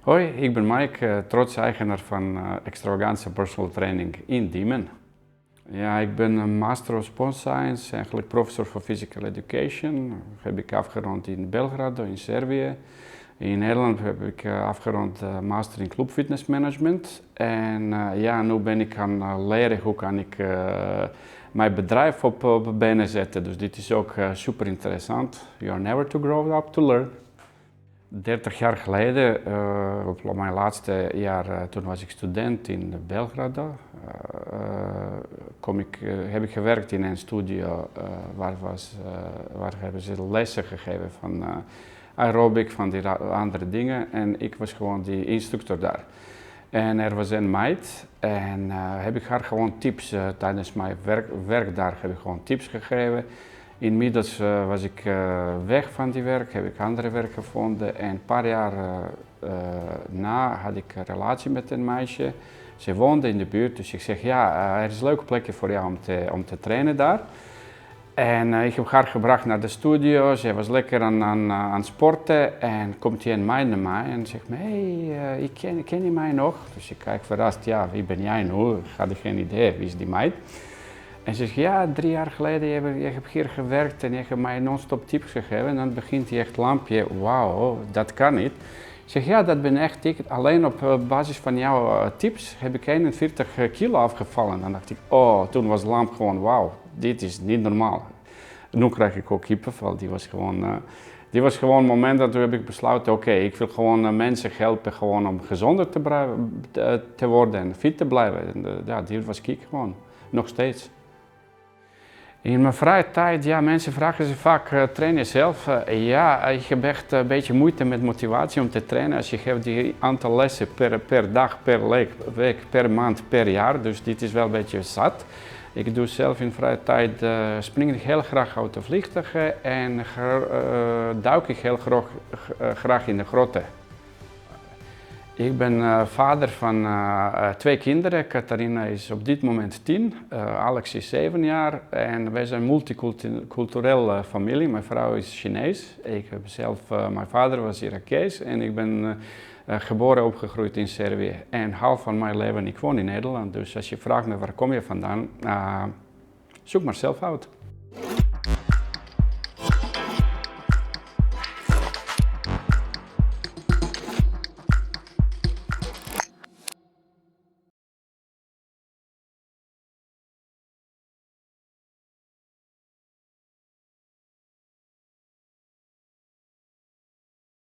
Hoi, ik ben Mike, trots eigenaar van Extravaganza Personal Training in Diemen. Ja, ik ben een Master of Sport Science, eigenlijk professor voor Physical Education. Dat heb ik afgerond in Belgrado, in Servië. In Nederland heb ik afgerond Master in Club Fitness Management. En ja, nu ben ik aan leren hoe kan ik mijn bedrijf op benen zetten. Dus dit is ook super interessant. You are never too grown up to learn. 30 jaar geleden, op mijn laatste jaar, toen was ik student in Belgrado, heb ik gewerkt in een studio waar hebben ze lessen gegeven van aerobic, van die andere dingen en ik was gewoon die instructor daar. En er was een meid en heb ik haar gewoon tips tijdens mijn werk daar heb ik gewoon tips gegeven. Inmiddels was ik weg van die werk, heb ik andere werk gevonden en een paar jaar na had ik een relatie met een meisje. Ze woonde in de buurt, dus ik zeg ja, er is een leuke plekje voor jou om te trainen daar. En ik heb haar gebracht naar de studio, ze was lekker aan sporten en komt een meid naar mij en zegt me, hey, ken je mij nog? Dus ik kijk verrast, ja, wie ben jij nu? Ik had geen idee, wie is die meid? En ze zegt, ja, 3 jaar geleden je hebt hier gewerkt en je hebt mij non-stop tips gegeven. En dan begint hij echt lampje, wauw, dat kan niet. Ik zeg, ja, dat ben echt ik. Alleen op basis van jouw tips heb ik 41 kilo afgevallen. Dan dacht ik, oh, toen was de lamp gewoon, wauw, dit is niet normaal. Nu krijg ik ook kippenvel, die was gewoon een moment dat heb ik besloten, oké, ik wil gewoon mensen helpen gewoon om gezonder te worden en fit te blijven. En, ja, die was ik gewoon, nog steeds. In mijn vrije tijd, ja, mensen vragen zich vaak, train je zelf? Ja, ik heb echt een beetje moeite met motivatie om te trainen. Als je geeft die aantal lessen per dag, per week, per maand, per jaar, dus dit is wel een beetje zat. Ik doe zelf in vrije tijd, spring ik heel graag uit de vliegtuigen en duik ik heel graag in de grotten. Ik ben vader van 2 kinderen. Catharina is op dit moment 10, Alex is 7 jaar en wij zijn een multiculturele familie. Mijn vrouw is Chinees. Ik heb zelf, mijn vader was Irakees en ik ben geboren en opgegroeid in Servië. En half van mijn leven ik woon in Nederland. Dus als je vraagt me waar kom je vandaan, zoek maar zelf uit.